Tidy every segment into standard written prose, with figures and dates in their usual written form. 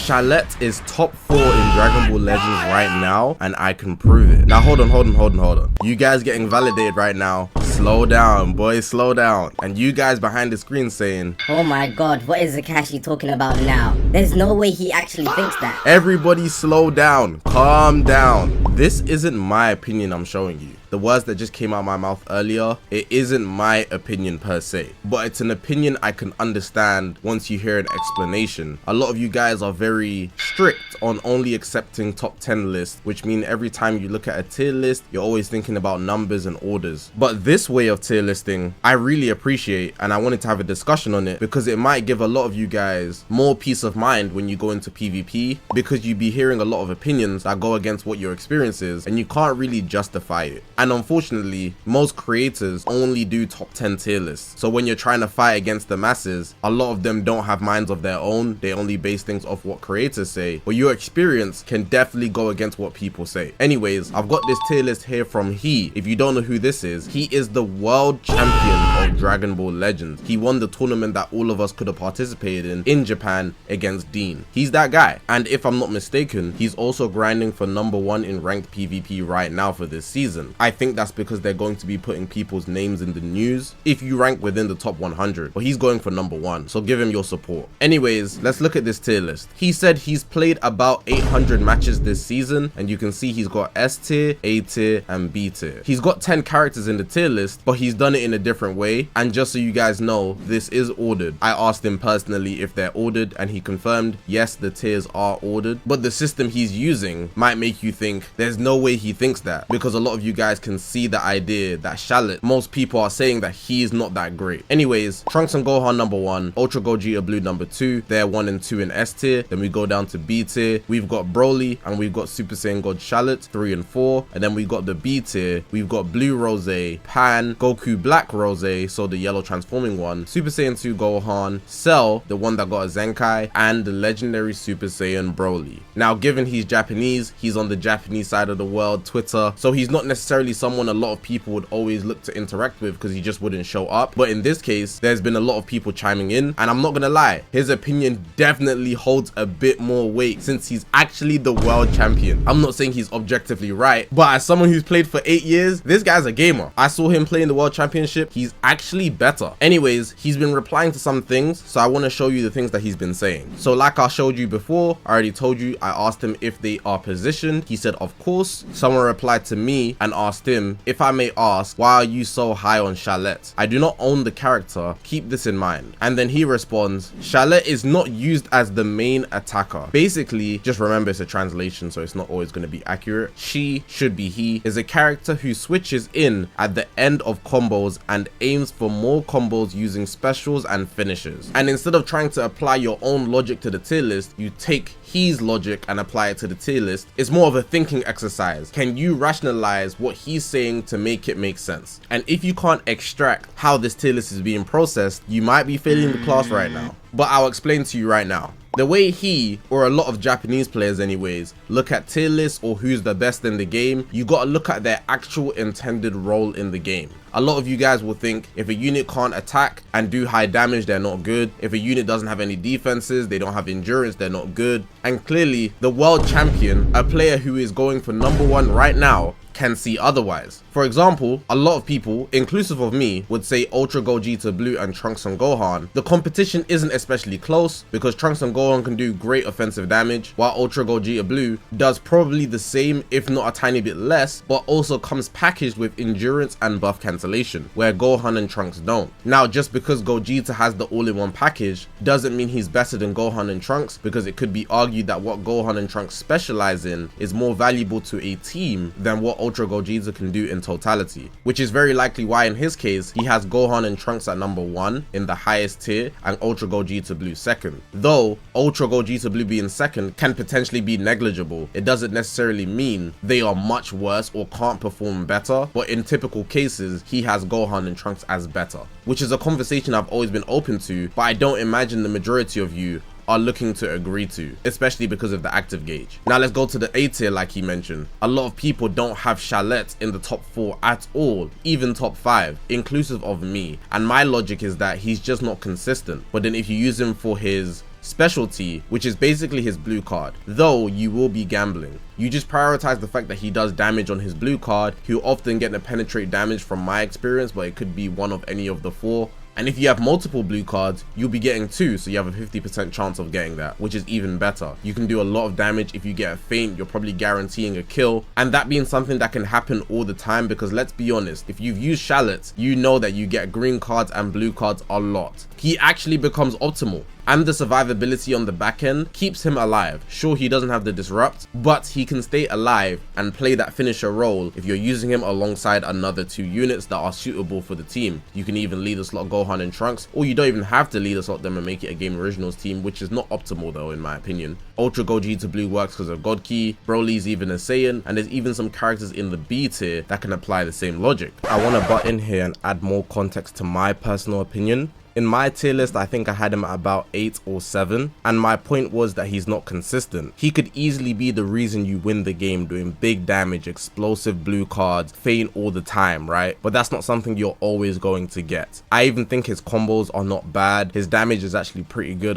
Shallet is top 4 in Dragon Ball Legends right now, and I can prove it. Now hold on. You guys getting validated right now. Slow down, boys, slow down. And you guys behind the screen saying, oh my god, what is Zakashi talking about now? There's no way he actually thinks that. Everybody slow down, calm down. This isn't my opinion I'm showing you. The words that just came out of my mouth earlier, it isn't my opinion per se, but it's an opinion I can understand once you hear an explanation. A lot of you guys are very strict on only accepting top 10 lists, which means every time you look at a tier list, you're always thinking about numbers and orders. But this way of tier listing, I really appreciate, and I wanted to have a discussion on it because it might give a lot of you guys more peace of mind when you go into PvP, because you be hearing a lot of opinions that go against what your experience is, and you can't really justify it. And unfortunately, most creators only do top 10 tier lists. So when you're trying to fight against the masses, a lot of them don't have minds of their own. They only base things off what creators say. But your experience can definitely go against what people say. Anyways, I've got this tier list here from He. If you don't know who this is, he is the world champion of Dragon Ball Legends. He won the tournament that all of us could have participated in Japan against Dean. He's that guy. And if I'm not mistaken, he's also grinding for #1 in ranked PvP right now for this season. I think that's because they're going to be putting people's names in the news if you rank within the top 100, but he's going for #1, so give him your support. Anyways, let's look at this tier list. He said he's played about 800 matches this season, and you can see he's got S tier, A tier, and B tier. He's got 10 characters in the tier list, but he's done it in a different way, and just so you guys know, this is ordered. I asked him personally if they're ordered, and he confirmed yes, the tiers are ordered, but the system he's using might make you think there's no way he thinks that, because a lot of you guys can see the idea that Shallot, most people are saying that he's not that great. Anyways, Trunks and Gohan #1, Ultra Gogeta Blue #2, they're 1 and 2 in S tier. Then we go down to B tier, we've got Broly, and we've got Super Saiyan God Shallot 3 and 4, and then we got the B tier, we've got Blue Rose, Pan, Goku Black Rose, so the yellow transforming one, Super Saiyan 2 Gohan, Cell, the one that got a Zenkai, and the legendary Super Saiyan Broly. Now given he's Japanese, he's on the Japanese side of the world, Twitter, so he's not necessarily someone a lot of people would always look to interact with because he just wouldn't show up. But in this case, there's been a lot of people chiming in, and I'm not gonna lie, his opinion definitely holds a bit more weight since he's actually the world champion. I'm not saying he's objectively right, but as someone who's played for 8 years, this guy's a gamer. I saw him play in the world championship, he's actually better. Anyways, he's been replying to some things, so I want to show you the things that he's been saying. So like I showed you before, I already told you, I asked him if they are positioned. He said of course. Someone replied to me and asked him, if I may ask, why are you so high on Shallet? I do not own the character, keep this in mind. And then he responds, Shallet is not used as the main attacker. Basically, just remember it's a translation, so it's not always going to be accurate. She, should be he, is a character who switches in at the end of combos and aims for more combos using specials and finishes. And instead of trying to apply your own logic to the tier list, you take his logic and apply it to the tier list. It's more of a thinking exercise. Can you rationalize what he's saying to make it make sense? And if you can't extract how this tier list is being processed, you might be failing the class right now. But I'll explain to you right now. The way he, or a lot of Japanese players anyways, look at tier lists or who's the best in the game, you gotta look at their actual intended role in the game. A lot of you guys will think if a unit can't attack and do high damage, they're not good. If a unit doesn't have any defenses, they don't have endurance, they're not good. And clearly, the world champion, a player who is going for #1 right now, can see otherwise. For example, a lot of people, inclusive of me, would say Ultra Gogeta Blue and Trunks and Gohan. The competition isn't especially close because Trunks and Gohan can do great offensive damage, while Ultra Gogeta Blue does probably the same, if not a tiny bit less, but also comes packaged with endurance and buff cancellation, where Gohan and Trunks don't. Now, just because Gogeta has the all-in-one package doesn't mean he's better than Gohan and Trunks, because it could be argued that what Gohan and Trunks specialize in is more valuable to a team than what Ultra Gogeta can do in totality, which is very likely why in his case he has Gohan and Trunks at #1 in the highest tier and Ultra Gogeta Blue second. Though Ultra Gogeta Blue being second can potentially be negligible, it doesn't necessarily mean they are much worse or can't perform better, but in typical cases he has Gohan and Trunks as better, which is a conversation I've always been open to, but I don't imagine the majority of you are looking to agree to, especially because of the active gauge. Now let's go to the A tier like he mentioned. A lot of people don't have Shallet in the top 4 at all, even top 5, inclusive of me. And my logic is that he's just not consistent. But then if you use him for his Specialty, which is basically his blue card, though you will be gambling. You just prioritize the fact that he does damage on his blue card. He'll often get the penetrate damage from my experience, but it could be one of any of the 4. And if you have multiple blue cards, you'll be getting 2, so you have a 50% chance of getting that, which is even better. You can do a lot of damage. If you get a feint, you're probably guaranteeing a kill, and that being something that can happen all the time, because let's be honest, if you've used Shallet, you know that you get green cards and blue cards a lot. He actually becomes optimal, and the survivability on the back end keeps him alive. Sure, he doesn't have the disrupt, but he can stay alive and play that finisher role if you're using him alongside another 2 units that are suitable for the team. You can even leader slot Gohan and Trunks, or you don't even have to leader slot them and make it a Game Originals team, which is not optimal though in my opinion. Ultra Goji to blue works because of God Key, Broly's even a Saiyan, and there's even some characters in the B tier that can apply the same logic. I want to butt in here and add more context to my personal opinion. In my tier list, I think I had him at about 8 or 7, and my point was that he's not consistent. He could easily be the reason you win the game, doing big damage, explosive blue cards, feint all the time, right? But that's not something you're always going to get. I even think his combos are not bad. His damage is actually pretty good,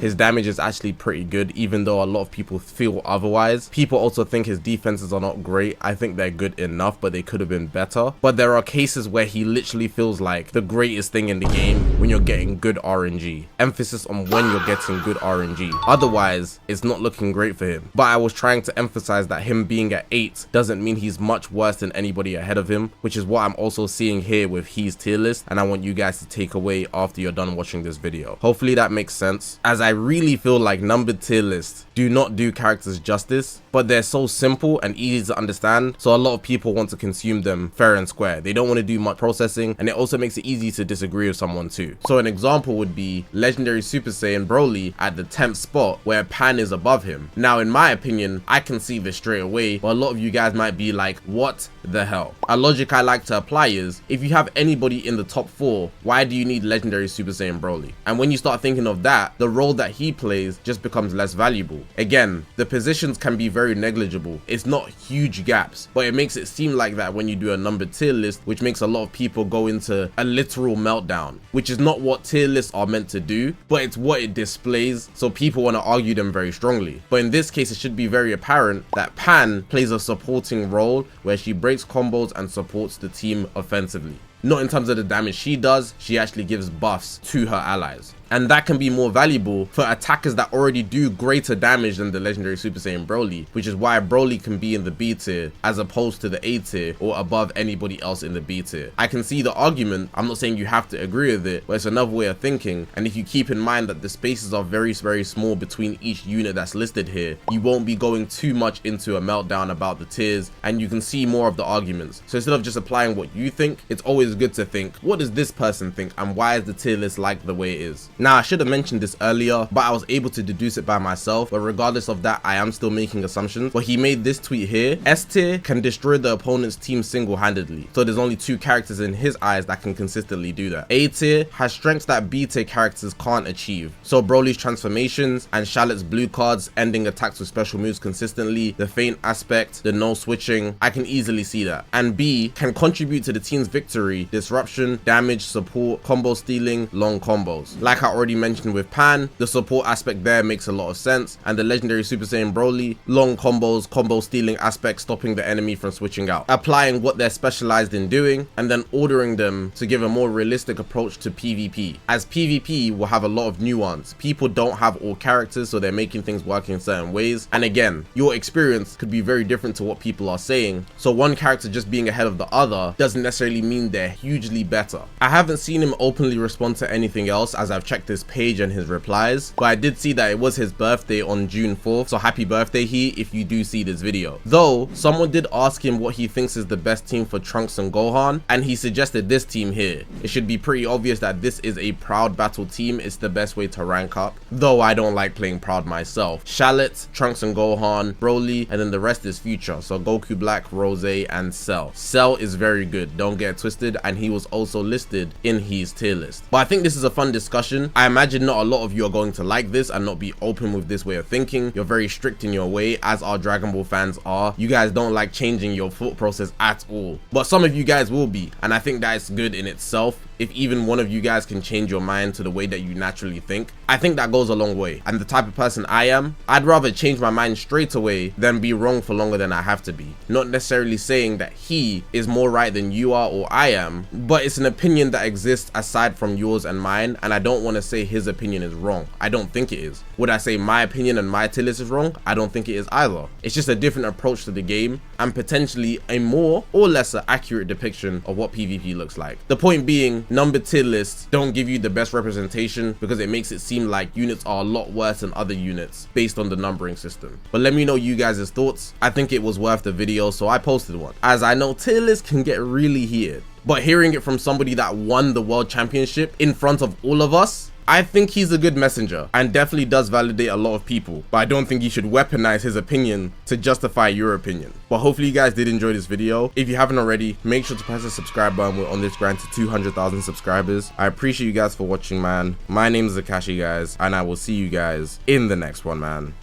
his damage is actually pretty good, even though a lot of people feel otherwise. People also think his defenses are not great. I think they're good enough, but they could have been better. But there are cases where he literally feels like the greatest thing in the game when you're getting good RNG. Emphasis on when you're getting good RNG. Otherwise, it's not looking great for him. But I was trying to emphasize that him being at 8 doesn't mean he's much worse than anybody ahead of him, which is what I'm also seeing here with his tier list, and I want you guys to take away after you're done watching this video. Hopefully that makes sense, as I really feel like numbered tier lists do not do characters justice, but they're so simple and easy to understand, so a lot of people want to consume them fair and square. They don't want to do much processing, and it also makes it easy to disagree with someone too. So an example would be Legendary Super Saiyan Broly at the 10th spot where Pan is above him. Now in my opinion, I can see this straight away, but a lot of you guys might be like, what the hell? A logic I like to apply is, if you have anybody in the top 4, why do you need Legendary Super Saiyan Broly? And when you start thinking of that, the role that he plays just becomes less valuable. Again, the positions can be very negligible. It's not huge gaps, but it makes it seem like that when you do a numbered tier list, which makes a lot of people go into a literal meltdown, which is not what tier lists are meant to do, but it's what it displays, so people want to argue them very strongly. But in this case, it should be very apparent that Pan plays a supporting role where she breaks combos and supports the team offensively. Not in terms of the damage she does, she actually gives buffs to her allies. And that can be more valuable for attackers that already do greater damage than the Legendary Super Saiyan Broly, which is why Broly can be in the B tier as opposed to the A tier or above anybody else in the B tier. I can see the argument. I'm not saying you have to agree with it, but it's another way of thinking. And if you keep in mind that the spaces are very, very small between each unit that's listed here, you won't be going too much into a meltdown about the tiers, and you can see more of the arguments. So instead of just applying what you think, it's always good to think, what does this person think, and why is the tier list like the way it is? Now, I should have mentioned this earlier, but I was able to deduce it by myself, but regardless of that, I am still making assumptions. But he made this tweet here: S tier can destroy the opponent's team single-handedly, so there's only 2 characters in his eyes that can consistently do that. A tier has strengths that B tier characters can't achieve, so Broly's transformations and Shallet's blue cards ending attacks with special moves consistently, the feint aspect, the no switching, I can easily see that. And B can contribute to the team's victory, disruption, damage, support, combo stealing, long combos. Like I already mentioned with Pan, the support aspect there makes a lot of sense, and the Legendary Super Saiyan Broly, long combos, combo stealing aspect, stopping the enemy from switching out, applying what they're specialized in doing, and then ordering them to give a more realistic approach to PvP, as PvP will have a lot of nuance. People don't have all characters, so they're making things work in certain ways, and again, your experience could be very different to what people are saying, so one character just being ahead of the other doesn't necessarily mean they're hugely better. I haven't seen him openly respond to anything else as I've checked his page and his replies, but I did see that it was his birthday on June 4th, so happy birthday he, if you do see this video. Though someone did ask him what he thinks is the best team for Trunks and Gohan, and he suggested this team here. It should be pretty obvious that this is a Proud battle team. It's the best way to rank up, though I don't like playing Proud myself. Shallet, Trunks and Gohan, Broly, and then the rest is Future, so Goku Black, Rose, and Cell. Cell is very good, don't get it twisted, and he was also listed in his tier list. But I think this is a fun discussion. I imagine not a lot of you are going to like this and not be open with this way of thinking. You're very strict in your way, as our Dragon Ball fans are. You guys don't like changing your thought process at all, but some of you guys will be, and I think that is good in itself. if even one of you guys can change your mind to the way that you naturally think, I think that goes a long way. And the type of person I am, I'd rather change my mind straight away than be wrong for longer than I have to be. Not necessarily saying that he is more right than you are or I am, but it's an opinion that exists aside from yours and mine, and I don't want to say his opinion is wrong. I don't think it is. Would I say my opinion and my tier list is wrong? I don't think it is either. It's just a different approach to the game and potentially a more or lesser accurate depiction of what PvP looks like. The point being, numbered tier lists don't give you the best representation because it makes it seem like units are a lot worse than other units based on the numbering system. But let me know you guys' thoughts. I think it was worth the video, so I posted one, as I know tier lists can get really heated. But hearing it from somebody that won the world championship in front of all of us, I think he's a good messenger and definitely does validate a lot of people, but I don't think you should weaponize his opinion to justify your opinion. But hopefully you guys did enjoy this video. If you haven't already, make sure to press the subscribe button. We're on this grind to 200,000 subscribers. I appreciate you guys for watching, man. My name is Zakashi, guys, and I will see you guys in the next one, man.